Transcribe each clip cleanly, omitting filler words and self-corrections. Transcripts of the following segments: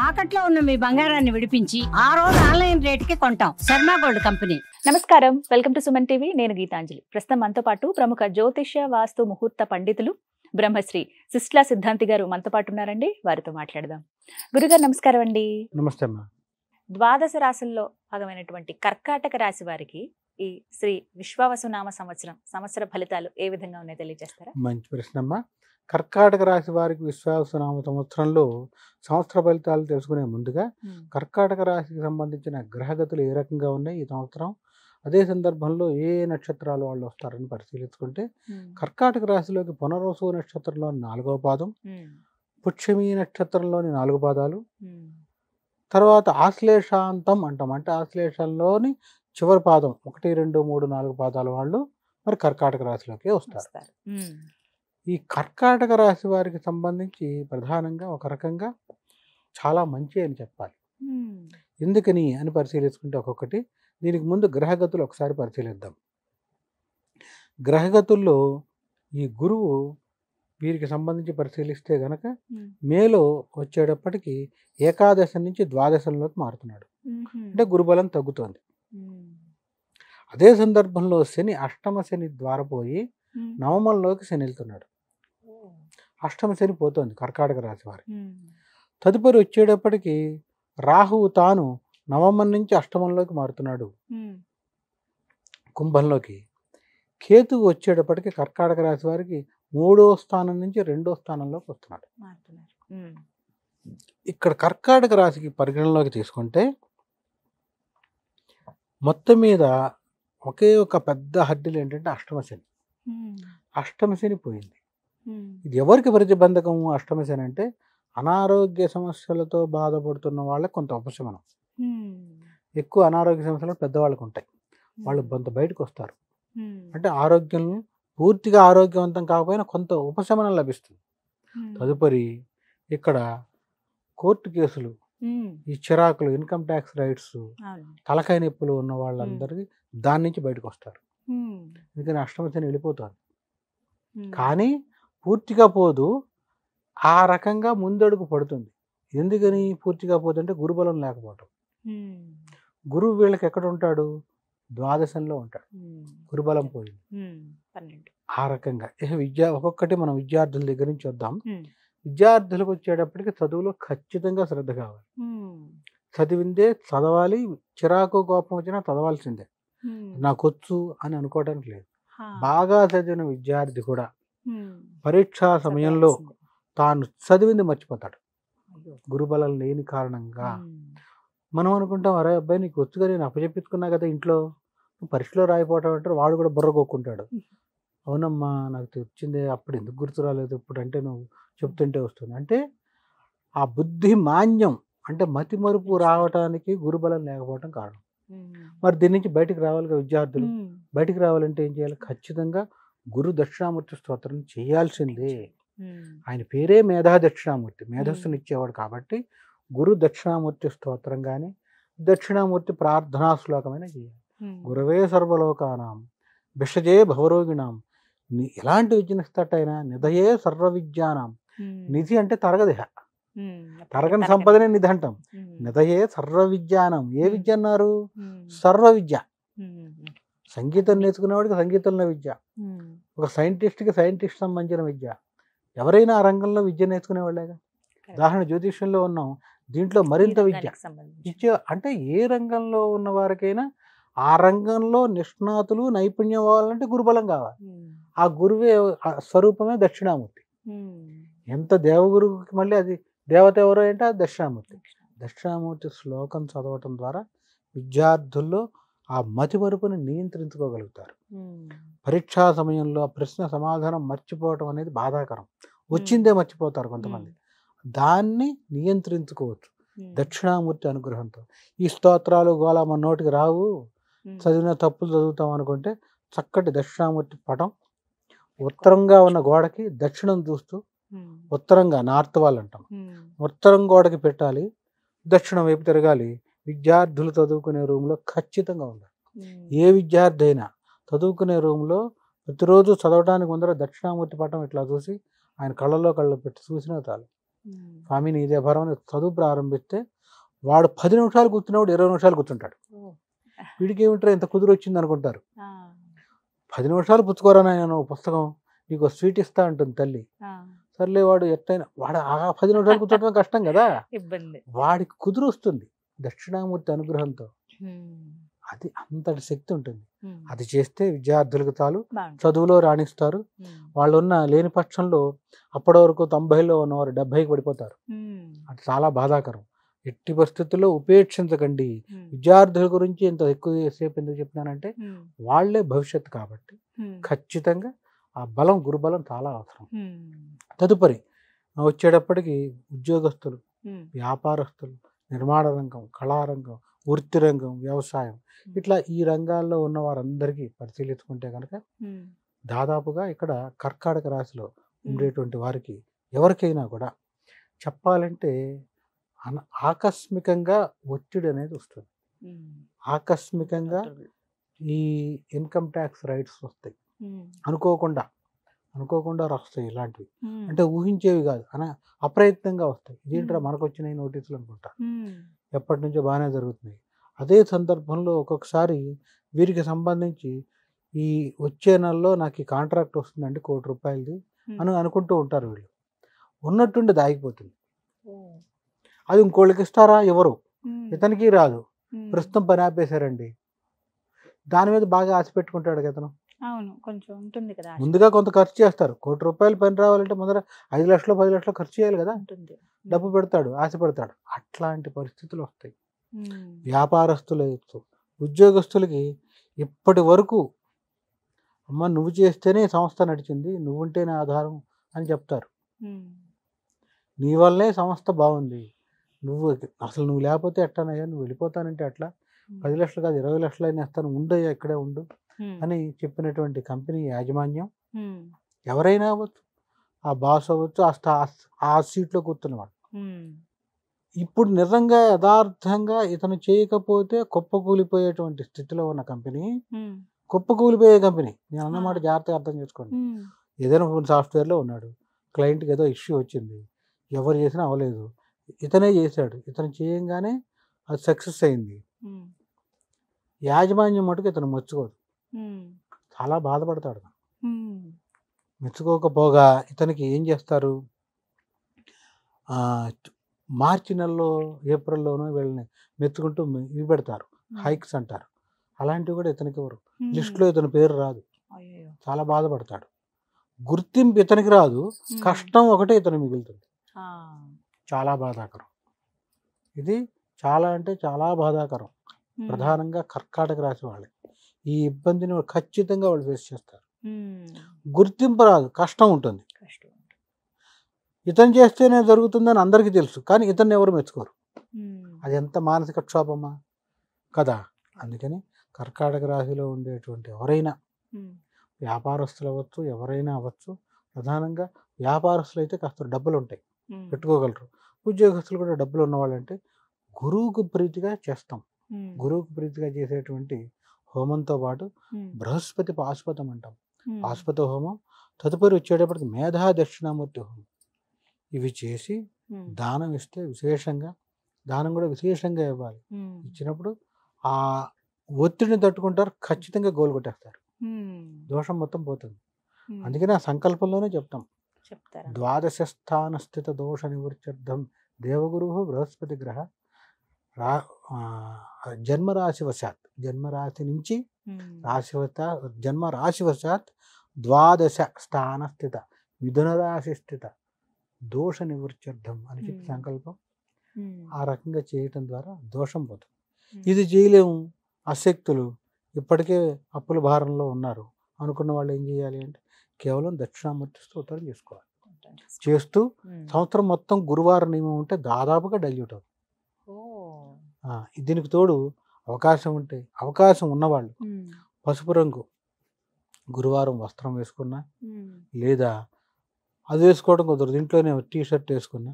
తాకట్లో ఉన్న మీ బంగారాన్ని విడిపించి ఆ రోజు ఆన్లైన్ రేటుకి కొంటాం. Sharma gold company. నమస్కారం, వెల్కమ్ టు సుమన్ టీవీ. నేను గీతాంజలి. ప్రస్తుతం మనతో పాటు ప్రముఖ జ్యోతిష్య వాస్తు ముహూర్త పండితులు బ్రహ్మశ్రీ సిస్లా సిద్ధాంతి గారు మనతో పాటు ఉన్నారండి. వారితో మాట్లాడదాం. గురుగారు నమస్కారం అండి. నమస్తే అమ్మా. ద్వాదశ రాశుల్లో భాగమైనటువంటి కర్కాటక రాశి వారికి ఈ శ్రీ విశ్వావసునామ సంవత్సర ఫలితాలు ఏ విధంగా ఉన్నాయో తెలియజేస్తారా? మంచి ప్రశ్న అమ్మా. కర్కాటక రాశి వారికి విశ్వావసునామ సంవత్సరంలో సంవత్సర ఫలితాలు తెలుసుకునే ముందుగా కర్కాటక రాశికి సంబంధించిన గ్రహగతులు ఏ రకంగా ఉన్నాయి ఈ సంవత్సరం, అదే సందర్భంలో ఏ నక్షత్రాలు వాళ్ళు వస్తారని పరిశీలించుకుంటే కర్కాటక రాశిలోకి పునర్వసు నక్షత్రంలోని 4వ పాదం, పుష్యమి నక్షత్రంలోని 4 పాదాలు, తర్వాత ఆశ్లేషాంతం అంటాం, అంటే ఆశ్లేషంలోని చివరి పాదం 1, 2, 3, 4 పాదాల వాళ్ళు మరి కర్కాటక రాశిలోకి వస్తారు. ఈ కర్కాటక రాశి వారికి సంబంధించి ప్రధానంగా ఒక రకంగా చాలా మంచి అని చెప్పాలి. ఎందుకని అని పరిశీలించుకుంటే ఒక్కొక్కటి, దీనికి ముందు గ్రహగతులు ఒకసారి పరిశీలిద్దాం. గ్రహగతుల్లో ఈ గురువు వీరికి సంబంధించి పరిశీలిస్తే గనక మేలో వచ్చేటప్పటికి ఏకాదశం నుంచి ద్వాదశంలోకి మారుతున్నాడు, అంటే గురుబలం తగ్గుతోంది. అదే సందర్భంలో శని అష్టమ శని ద్వారా పోయి నవమంలోకి శని వెళ్తున్నాడు. అష్టమ శని పోతుంది కర్కాటక రాశి వారికి. తదుపరి వచ్చేటప్పటికి రాహువు తాను నవమం నుంచి అష్టమంలోకి మారుతున్నాడు కుంభంలోకి. కేతువు వచ్చేటప్పటికి కర్కాటక రాశి వారికి 3వ స్థానం నుంచి 2వ స్థానంలోకి వస్తున్నాడు. ఇక్కడ కర్కాటక రాశికి పరిగణలోకి తీసుకుంటే మొత్తం మీద ఒకే ఒక పెద్ద హద్దులు ఏంటంటే అష్టమ శని. అష్టమ శని పోయింది. ఇది ఎవరికి ప్రతిబంధకము? అష్టమ శని అంటే అనారోగ్య సమస్యలతో బాధపడుతున్న వాళ్ళకి కొంత ఉపశమనం. ఎక్కువ అనారోగ్య సమస్యలు పెద్దవాళ్ళకి ఉంటాయి, వాళ్ళు కొంత బయటకు వస్తారు. అంటే ఆరోగ్యం పూర్తిగా ఆరోగ్యవంతం కాకపోయినా కొంత ఉపశమనం లభిస్తుంది. తదుపరి ఇక్కడ కోర్టు కేసులు, ఈ చిరాకులు, ఇన్కమ్ ట్యాక్స్ రైట్స్, తలకాయ నొప్పులు ఉన్న వాళ్ళందరికీ దాని నుంచి బయటకు వస్తారు. ఎందుకని అష్టమ శని వెళ్ళిపోతుంది. కానీ పూర్తిగా పోదు, ఆ రకంగా ముందడుగు పడుతుంది. ఎందుకని పూర్తిగా పోతుంటే గురుబలం లేకపోవటం. గురువు వీళ్ళకి ఎక్కడ ఉంటాడు? ద్వాదశంలో ఉంటాడు. గురుబలం పోయింది. ఆ రకంగా ఒక్కొక్కటి మనం విద్యార్థుల దగ్గర నుంచి వద్దాం. విద్యార్థులకు వచ్చేటప్పటికి చదువులో ఖచ్చితంగా శ్రద్ధ కావాలి. చదివిందే చదవాలి, చిరాకు కోపం వచ్చినా చదవాల్సిందే. నాకొచ్చు అని అనుకోవడానికి లేదు. బాగా చదివిన విద్యార్థి కూడా పరీక్షా సమయంలో తాను చదివింది మర్చిపోతాడు, గురుబలం లేని కారణంగా. మనం అనుకుంటాం, అరే అబ్బాయి నీకు వచ్చుగా, నేను అప్పచెప్పించుకున్నా కదా ఇంట్లో, పరీక్షలో రాయిపోవటం అంటారు. వాడు కూడా బుర్ర కొక్కుంటాడు. అవునమ్మా నాకు వచ్చిందే, అప్పుడు ఎందుకు గుర్తు రాలేదు, ఇప్పుడు అంటే నువ్వు చెప్తుంటే వస్తుంది. అంటే ఆ బుద్ధి మాన్యం, అంటే మతి మరుపు రావటానికి గురుబలం లేకపోవటం కారణం. మరి దీని నుంచి బయటికి రావాలిగా విద్యార్థులు. బయటికి రావాలంటే ఏం చేయాలి? ఖచ్చితంగా గురు దక్షిణామూర్తి స్తోత్రం చేయాల్సిందే. ఆయన పేరే మేధా దక్షిణామూర్తి, మేధస్సుని ఇచ్చేవాడు కాబట్టి గురు దక్షిణామూర్తి స్తోత్రం కానీ దక్షిణామూర్తి ప్రార్థనా శ్లోకమైనా చేయాలి. గురవే సర్వలోకానాం భిషజే భవరోగిణాం, ఎలాంటి విద్యనిస్తటైనా నిధయే సర్వ విద్యానాం. నిధి అంటే తరగదిహ, తరగని సంపదనే నిధి అంటాం. నిధయే సర్వ విద్యానం. ఏ విద్య అన్నారు? సర్వ విద్య. సంగీతం నేర్చుకునేవాడికి సంగీతంలో విద్య, ఒక సైంటిస్ట్కి సైంటిస్ట్ సంబంధించిన విద్య. ఎవరైనా ఆ రంగంలో విద్య నేర్చుకునేవాళ్ళేగా. ఉదాహరణ జ్యోతిష్యంలో ఉన్నాం, దీంట్లో మరింత విద్య ఇచ్చే, అంటే ఏ రంగంలో ఉన్న వారికైనా ఆ రంగంలో నిష్ణాతులు నైపుణ్యం అవ్వాలంటే గురుబలం కావాలి. ఆ గురువే స్వరూపమే దక్షిణామూర్తి. ఎంత దేవగురువుకి మళ్ళీ అది దేవత ఎవరో అంటే అది దక్షిణామూర్తి. దక్షిణామూర్తి శ్లోకం చదవటం ద్వారా విద్యార్థుల్లో ఆ మతి మరుపుని నియంత్రించుకోగలుగుతారు. పరీక్షా సమయంలో ప్రశ్న సమాధానం మర్చిపోవటం అనేది బాధాకరం. వచ్చిందే మర్చిపోతారు కొంతమంది, దాన్ని నియంత్రించుకోవచ్చు దక్షిణామూర్తి అనుగ్రహంతో. ఈ స్తోత్రాలు గోళ మన నోటికి రావు, చదివిన తప్పులు చదువుతాం అనుకుంటే చక్కటి దక్షిణామూర్తి పటం ఉత్తరంగా ఉన్న గోడకి దక్షిణం చూస్తూ, ఉత్తరంగా నార్త్ వాల్ అంటాం, ఉత్తరం గోడకి పెట్టాలి, దక్షిణం వైపు తిరగాలి. విద్యార్థులు చదువుకునే రూమ్లో ఖచ్చితంగా ఉండాలి. ఏ విద్యార్థి అయినా చదువుకునే రూమ్లో ప్రతిరోజు చదవడానికి ముందర దక్షిణామూర్తి పటం ఇట్లా చూసి ఆయన కళ్ళలో కళ్ళు పెట్టి చూసినా చాలు. స్వామి నీదే భారం అని చదువు ప్రారంభిస్తే వాడు 10 నిమిషాలు కూర్చున్నవాడు 20 నిమిషాలు కూర్చుంటాడు. వీడికి ఏమిటారు ఇంత కుదురు వచ్చింది అనుకుంటారు. 10 నిమిషాలు పుచ్చుకోరా నేను పుస్తకం నీకు స్వీట్ ఇస్తా అంటుంది తల్లి. సర్లే వాడు ఎట్టయినా వాడు ఆ 10 నిమిషాలు కూర్చోవడం కష్టం కదా, ఇబ్బంది. వాడికి కుదురు వస్తుంది దక్షిణామూర్తి అనుగ్రహంతో. అది అంతటి శక్తి ఉంటుంది. అది చేస్తే విద్యార్థులకు చాలు చదువులో రాణిస్తారు. వాళ్ళు ఉన్న లేని పక్షంలో అప్పటి వరకు 90లో ఉన్నవారు 70కి పడిపోతారు. అది చాలా బాధాకరం. ఎట్టి పరిస్థితుల్లో ఉపేక్షించకండి. విద్యార్థుల గురించి ఇంత ఎక్కువ సేపు ఎందుకు చెప్తున్నానంటే వాళ్లే భవిష్యత్తు కాబట్టి ఖచ్చితంగా ఆ బలం గురుబలం చాలా అవసరం. తదుపరి వచ్చేటప్పటికి ఉద్యోగస్తులు, వ్యాపారస్తులు, నిర్మాణ రంగం, కళారంగం, వృత్తి రంగం, వ్యవసాయం, ఇట్లా ఈ రంగాల్లో ఉన్న వారందరికీ పరిశీలించుకుంటే కనుక దాదాపుగా ఇక్కడ కర్కాటక రాశిలో ఉండేటువంటి వారికి ఎవరికైనా కూడా చెప్పాలంటే ఆకస్మికంగా ఒత్తిడి అనేది వస్తుంది. ఆకస్మికంగా ఈ ఇన్కమ్ ట్యాక్స్ రైట్స్ వస్తాయి, అనుకోకుండా వస్తాయి. ఇలాంటివి అంటే ఊహించేవి కాదు, అప్రయత్నంగా వస్తాయి. ఇదేంట్రా మనకు వచ్చినాయి నోటీసులు అనుకుంటా, ఎప్పటి నుంచో బాగానే జరుగుతున్నాయి. అదే సందర్భంలో ఒక్కొక్కసారి వీరికి సంబంధించి ఈ వచ్చే నెలలో నాకు ఈ కాంట్రాక్ట్ వస్తుందండి ₹1,00,00,000 అని అనుకుంటూ ఉంటారు. వీళ్ళు ఉన్నట్టుండి దాగిపోతుంది. అది ఇంకోళ్ళకి ఇస్తారా, ఎవరు, ఇతనికి రాదు. ప్రస్తుతం పని ఆపేశారండి, దాని మీద బాగా ఆశ పెట్టుకుంటాడు ఇతను. ముందుగా కొంత ఖర్చు చేస్తారు. ₹1,00,00,000 పని రావాలంటే ముందర 5 లక్షలు 10 లక్షలు ఖర్చు చేయాలి కదా, డబ్బు పెడతాడు, ఆశ పెడతాడు. అట్లాంటి పరిస్థితులు వస్తాయి. వ్యాపారస్తులు, ఉద్యోగస్తులకి ఇప్పటి వరకు అమ్మ నువ్వు చేస్తేనే సంస్థ నడిచింది, నువ్వుంటేనే ఆధారం అని చెప్తారు. నీ వల్లే సంస్థ బాగుంది, నువ్వు లేకపోతే ఎట్టానయ్యా, నువ్వు వెళ్ళిపోతానంటే అట్లా 10 లక్షలు కాదు 20 లక్షలు అయినా ఇస్తాను, ఉండయ్యా ఇక్కడే ఉండు అని చెప్పినటువంటి కంపెనీ యాజమాన్యం ఎవరైనా అవ్వచ్చు, ఆ బాస్ అవ్వచ్చు, ఆ సీట్లో కూర్చున్నవాడు. ఇప్పుడు నిజంగా యథార్థంగా ఇతను చేయకపోతే కుప్పకూలిపోయేటువంటి స్థితిలో ఉన్న కంపెనీ కుప్పకూలిపోయే కంపెనీ. నేను అన్నమాట జాగ్రత్తగా అర్థం చేసుకోండి. ఏదైనా సాఫ్ట్వేర్లో ఉన్నాడు, క్లయింట్కి ఏదో ఇష్యూ వచ్చింది, ఎవరు చేసినా అవ్వలేదు, ఇతనే చేశాడు, ఇతను చేయంగానే అది సక్సెస్ అయింది. యాజమాన్యం మటుకు ఇతను మెచ్చుకోదు, చాలా బాధపడతాడు. మెచ్చుకోకపోగా ఇతనికి ఏం చేస్తారు, మార్చి నెలలో ఏప్రిల్లోనూ వీళ్ళని మెచ్చుకుంటూ ఇవి పెడతారు, హైక్స్ అంటారు. అలాంటివి కూడా ఇతనికి ఎవరు లిస్టులో ఇతని పేరు రాదు, చాలా బాధపడతాడు. గుర్తింపు ఇతనికి రాదు, కష్టం ఒకటే ఇతను మిగులుతుంది. చాలా బాధాకరం. ఇది చాలా అంటే చాలా బాధాకరం. ప్రధానంగా కర్కాటక రాశి వాళ్ళే ఈ ఇబ్బందిని ఖచ్చితంగా వాళ్ళు ఫేస్ చేస్తారు. గుర్తింపు రాదు, కష్టం ఉంటుంది. ఇతను చేస్తేనే జరుగుతుందని అందరికీ తెలుసు, కానీ ఇతన్ని ఎవరు మెచ్చుకోరు. అది ఎంత మానసిక క్షోభమా కదా. అందుకని కర్కాటక రాశిలో ఉండేటువంటి ఎవరైనా వ్యాపారస్తులు అవ్వచ్చు, ఎవరైనా అవ్వచ్చు, ప్రధానంగా వ్యాపారస్తులు అయితే కాస్త డబ్బులు ఉంటాయి, పెట్టుకోగలరు. ఉద్యోగస్తులు కూడా డబ్బులు ఉన్నవాళ్ళంటే గురువుకు ప్రీతిగా చేస్తాం. గురువుకు ప్రీతిగా చేసేటువంటి హోమంతో పాటు బృహస్పతి పాశుపతం అంటాం, పాశుపత హోమం. తదుపరి వచ్చేటప్పటికి మేధా దక్షిణామూర్తి హోమం. ఇవి చేసి దానం ఇస్తే దానం కూడా విశేషంగా ఇవ్వాలి. ఇచ్చినప్పుడు ఆ ఒత్తిడిని తట్టుకుంటారు, ఖచ్చితంగా గోల్ కొట్టేస్తారు, దోషం మొత్తం పోతుంది. అందుకని ఆ సంకల్పంలోనే చెప్తాం, ద్వాదశ స్థాన స్థిత దోష నివృత్త్యర్థం దేవగురు బృహస్పతి గ్రహ జన్మరాశి నుంచి జన్మరాశివశాత్ ద్వాదశ స్థాన స్థిత మిథున రాశి స్థిత దోష నివృత్త్యర్థం అని చెప్పి సంకల్పం. ఆ రకంగా చేయటం ద్వారా దోషం పోతుంది. ఇది చేయలేము, అశక్తులు, ఇప్పటికే అప్పుల భారంలో ఉన్నారు అనుకున్న వాళ్ళు ఏం చేయాలి అంటే కేవలం దక్షిణామూర్తి స్తోత్రం చేసుకోవాలి. చేస్తూ సంవత్సరం మొత్తం గురువారం నియమం ఉంటే దాదాపుగా డైల్యూట్ అవుతుంది. దీనికి తోడు అవకాశం ఉన్నవాళ్ళు పసుపు రంగు గురువారం వస్త్రం వేసుకున్నా, లేదా అది వేసుకోవడం కుదరదు ఇంట్లోనే టీషర్ట్ వేసుకున్నా,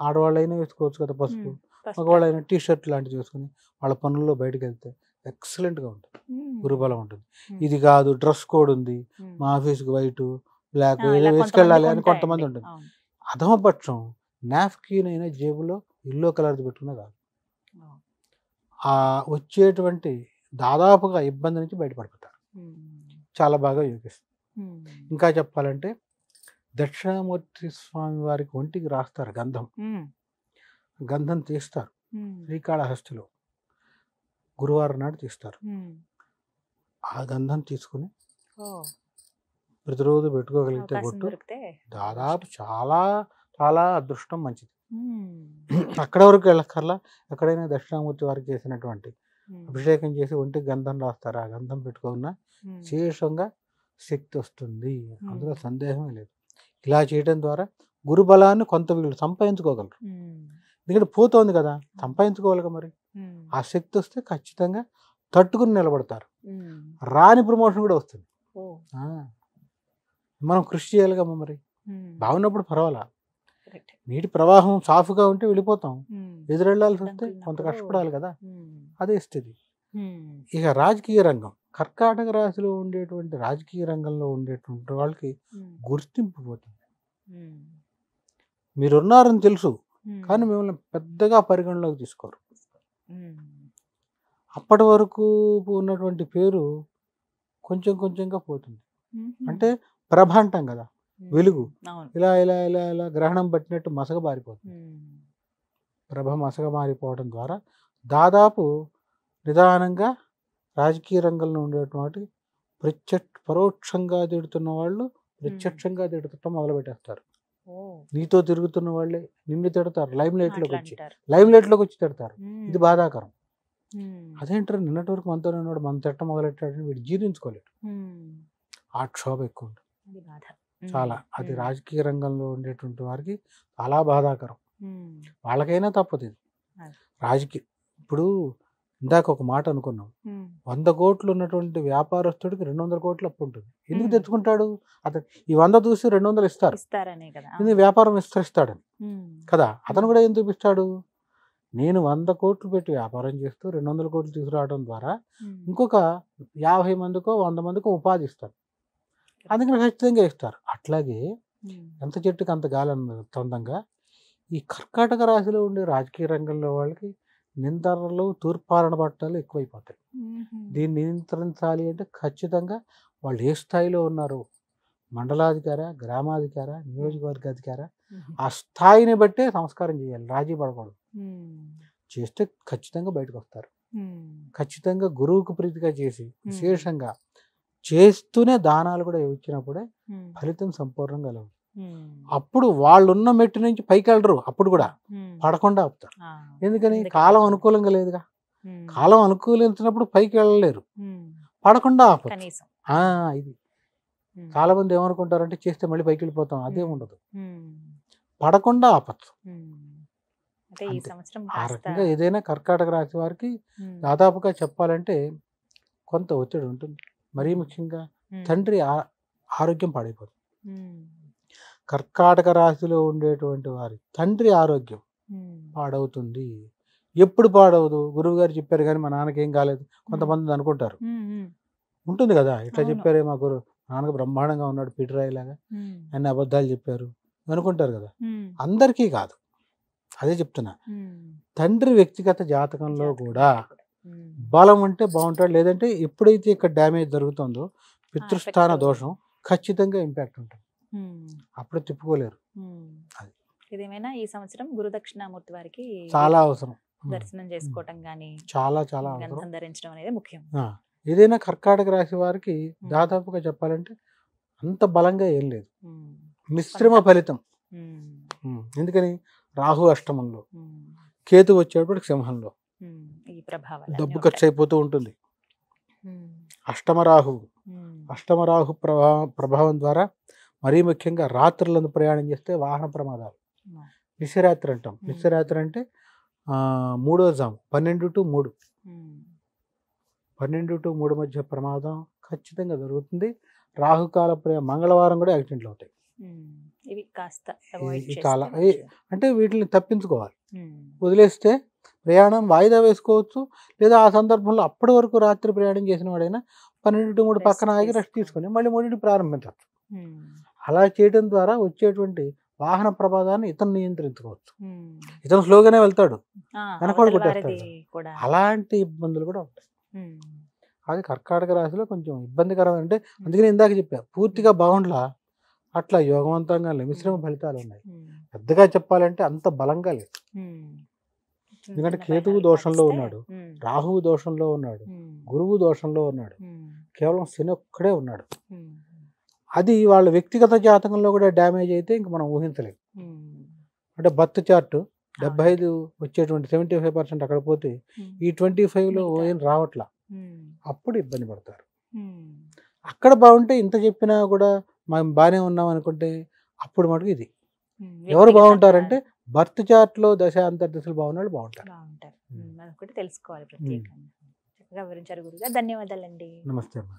ఆడవాళ్ళైనా వేసుకోవచ్చు కదా పసుపు, మగవాళ్ళైనా టీషర్ట్ లాంటివి వేసుకుని వాళ్ళ పనుల్లో బయటకు వెళ్తే ఎక్సలెంట్గా ఉంటుంది, గురుబలం ఉంటుంది. ఇది కాదు డ్రెస్ కోడ్ ఉంది, మా ఆఫీస్కి వైట్ బ్లాక్ వేసుకెళ్ళాలి అని కొంతమంది ఉంటుంది. అధమపక్షం నాఫ్కిన్ అయినా జేబులో ఎల్లో కలర్ది పెట్టుకున్నా కాదు. ఆ వచ్చేటువంటి దాదాపుగా ఇబ్బంది నుంచి బయటపడిపోతారు. చాలా బాగా యోగిస్తారు. ఇంకా చెప్పాలంటే దక్షిణామూర్తి స్వామి వారికి ఒంటికి రాస్తారు గంధం. గంధం తీస్తారు శ్రీకాళహస్తిలో గురువారం నాడు తీస్తారు. ఆ గంధం తీసుకుని ప్రతిరోజు పెట్టుకోగలిగితే బొట్టు దాదాపు చాలా చాలా అదృష్టం మంచిది. అక్కడ వరకు వెళ్ళక్కర్లా. ఎక్కడైనా దక్షిణామూర్తి వారికి చేసినటువంటి అభిషేకం చేసి ఒంటికి గంధం రాస్తారు. ఆ గంధం పెట్టుకున్న విశేషంగా శక్తి వస్తుంది, అందులో సందేహమే లేదు. ఇలా చేయడం ద్వారా గురు బలాన్ని కొంత వీళ్ళు సంపాదించుకోగలరు. ఎందుకంటే పోతోంది కదా, సంపాదించుకోవాలి మరి. ఆ శక్తి వస్తే ఖచ్చితంగా తట్టుకుని నిలబడతారు. రాని ప్రమోషన్ కూడా వస్తుంది. మనం కృషి చేయాలిగా మరి. బాగున్నప్పుడు పర్వాలా, నీటి ప్రవాహం సాఫ్గా ఉంటే వెళ్ళిపోతాం. ఎదురెళ్లాల్సి వస్తే కొంత కష్టపడాలి కదా, అదే స్థితి. ఇక రాజకీయ రంగం, కర్కాటక రాశిలో ఉండేటువంటి రాజకీయ రంగంలో ఉండేటువంటి వాళ్ళకి గుర్తింపు పోతుంది. మీరున్నారని తెలుసు కానీ మిమ్మల్ని పెద్దగా పరిగణలోకి తీసుకోరు. అప్పటి వరకు ఉన్నటువంటి పేరు కొంచెం కొంచెంగా పోతుంది. అంటే ప్రభ అంటాం కదా, వెలుగు ఇలా ఇలా ఇలా ఇలా గ్రహణం పట్టినట్టు మసగబారిపోతుంది. ప్రభ మసగబారిపోవడం ద్వారా దాదాపు నిదానంగా రాజకీయ రంగంలో ఉండేటువంటి పరోక్షంగా తిడుతున్న వాళ్ళు ప్రత్యక్షంగా తిడుతుంటాం మొదలుపెట్టేస్తారు. నీతో తిరుగుతున్న వాళ్ళే నిన్ను తిడతారు, లైమ్ లైట్లోకి వచ్చి తిడతారు. ఇది బాధాకరం. అదేంటారు, నిన్నటి వరకు మనతో ఉన్నాడు, మన తిట్ట మొదలెట్టాడని వీడు జీర్ణించుకోలేడు. ఆ క్షోభ ఎక్కువ ఉంటుంది చాలా. అది రాజకీయ రంగంలో ఉండేటువంటి వారికి చాలా బాధాకరం. వాళ్ళకైనా తప్పదు ఇది రాజకీయ. ఇప్పుడు ఇందాక ఒక మాట అనుకున్నాం, 100 కోట్లు ఉన్నటువంటి వ్యాపారస్తుడికి 200 కోట్లు అప్పు ఉంటుంది. ఎందుకు తెచ్చుకుంటాడు? అతను ఈ 100 చూసి 200 ఇస్తారు, ఇది వ్యాపారం విస్తరిస్తాడని కదా. అతను కూడా ఏం చూపిస్తాడు, నేను 100 కోట్లు పెట్టి వ్యాపారం చేస్తూ 200 కోట్లు తీసుకురావడం ద్వారా ఇంకొక 50 మందికో 100 మందికో ఉపాధి ఇస్తాడు, అందుకని ఖచ్చితంగా ఇస్తారు. అట్లాగే ఎంత చెట్టుకి అంత గాలి సొంతంగా ఈ కర్కాటక రాశిలో ఉండే రాజకీయ రంగంలో వాళ్ళకి నిందనలు తూర్పారణ పట్టాలు ఎక్కువైపోతాయి. దీన్ని నియంత్రించాలి అంటే ఖచ్చితంగా వాళ్ళు ఏ స్థాయిలో ఉన్నారో, మండలాధికార, గ్రామాధికార, నియోజకవర్గ అధికార, ఆ స్థాయిని బట్టే సంస్కారం చేయాలి, రాజీ పడకూడదు. చేస్తే ఖచ్చితంగా బయటకు వస్తారు. ఖచ్చితంగా గురువుకు ప్రీతిగా చేసి విశేషంగా చేస్తూనే దానాలు కూడా ఇచ్చినప్పుడే ఫలితం సంపూర్ణంగా కలవు. అప్పుడు వాళ్ళున్న మెట్టు నుంచి పైకి వెళ్ళరు, అప్పుడు కూడా పడకుండా ఆపుతారు. ఎందుకని? కాలం అనుకూలంగా లేదుగా. కాలం అనుకూలించినప్పుడు పైకి వెళ్ళలేరు, పడకుండా ఆపచ్చు. ఇది చాలా మంది ఏమనుకుంటారంటే చేస్తే మళ్ళీ పైకి వెళ్ళిపోతాం, అదే ఉండదు, పడకుండా ఆపచ్చు. ఆ రకంగా ఏదైనా కర్కాటక రాశి వారికి దాదాపుగా చెప్పాలంటే కొంత ఒత్తిడి ఉంటుంది. మరీ ముఖ్యంగా తండ్రి ఆరోగ్యం పాడైపోతుంది. కర్కాటక రాశిలో ఉండేటువంటి వారి తండ్రి ఆరోగ్యం పాడవుతుంది. ఎప్పుడు పాడవదు? గురువు గారు చెప్పారు కానీ మా నాన్నకి ఏం కాలేదు కొంతమంది అనుకుంటారు. ఉంటుంది కదా, ఇట్లా చెప్పారే మా నాన్నకు బ్రహ్మాండంగా ఉన్నాడు పీటరాయిలాగా, అన్ని అబద్ధాలు చెప్పారు అనుకుంటారు కదా. అందరికీ కాదు, అదే చెప్తున్నా. తండ్రి వ్యక్తిగత జాతకంలో కూడా బలం ఉంటే బాగుంటాడు, లేదంటే ఎప్పుడైతే ఇక్కడ డ్యామేజ్ జరుగుతుందో పితృస్థాన దోషం ఖచ్చితంగా ఇంపాక్ట్ ఉంటుంది, అప్పుడు తిప్పుకోలేరు. అది ఇదేమైనా ఈ సంవత్సరం గురుదక్షిణామూర్తి వారికి చాలా అవసరం. దర్శనం చేసుకోవటం గానీ చాలా చాలా గంధం ధరించడం అనేది ముఖ్యం. ఏదైనా కర్కాటక రాశి వారికి దాదాపుగా చెప్పాలంటే అంత బలంగా ఏం లేదు, మిశ్రమ ఫలితం. ఎందుకని? రాహు అష్టమంలో, కేతు వచ్చేటప్పుడు సింహంలో, డబ్బు ఖర్చు అయిపోతూ ఉంటుంది. అష్టమరాహు ప్రభావం ద్వారా మరీ ముఖ్యంగా రాత్రులను ప్రయాణం చేస్తే వాహన ప్రమాదాలు. నిశరాత్రి అంటాం. నిశరాత్రి అంటే 3వ జాము 12 to 3, 12 to 3 మధ్య ప్రమాదం ఖచ్చితంగా జరుగుతుంది. రాహుకాల మంగళవారం కూడా యాక్సిడెంట్లు అవుతాయి. ఇవి కాస్త అంటే వీటిని తప్పించుకోవాలి. వదిలేస్తే ప్రయాణం వాయిదా వేసుకోవచ్చు, లేదా ఆ సందర్భంలో అప్పటి వరకు రాత్రి ప్రయాణం చేసిన వాడైనా 12 to 3 పక్కన ఆగి రెస్ట్ తీసుకొని మళ్ళీ 3 ప్రారంభించవచ్చు. అలా చేయడం ద్వారా వచ్చేటువంటి వాహన ప్రమాదాన్ని ఇతను నియంత్రించుకోవచ్చు. ఇతను స్లోగానే వెళ్తాడు, వెనకవాడు కొట్టేస్తాడు. అలాంటి ఇబ్బందులు కూడా ఉంటాయి. అది కర్కాటక రాశిలో కొంచెం ఇబ్బందికరమైన, అంటే అందుకని ఇందాక చెప్పా పూర్తిగా బాగుండలా, అట్లా యోగవంతంగా మిశ్రమ ఫలితాలు ఉన్నాయి. పెద్దగా చెప్పాలంటే అంత బలంగా లేదు. ఎందుకంటే కేతువు దోషంలో ఉన్నాడు, రాహువు దోషంలో ఉన్నాడు, గురువు దోషంలో ఉన్నాడు, కేవలం శని ఒక్కడే ఉన్నాడు. అది వాళ్ళ వ్యక్తిగత జాతకంలో కూడా డ్యామేజ్ అయితే ఇంక మనం ఊహించలేము. అంటే బర్త్ చార్ట్ 75 వచ్చేటువంటి 75% అక్కడ పోతే ఈ 25లో ఏం రావట్లా, అప్పుడు ఇబ్బంది పడతారు. అక్కడ బాగుంటే ఇంత చెప్పినా కూడా మనం బాగానే ఉన్నాం అనుకుంటే అప్పుడు మటుకు ఇది. ఎవరు బాగుంటారంటే బర్త్ చార్ట్లో దశ అంతర్దశలు బాగున్నాడు బాగుంటారు. అదొకటి తెలుసుకోవాలి ప్రత్యేకంగా. చక్కగా వివరించారు గురుగారు, ధన్యవాదాలండి. నమస్తే అమ్మా.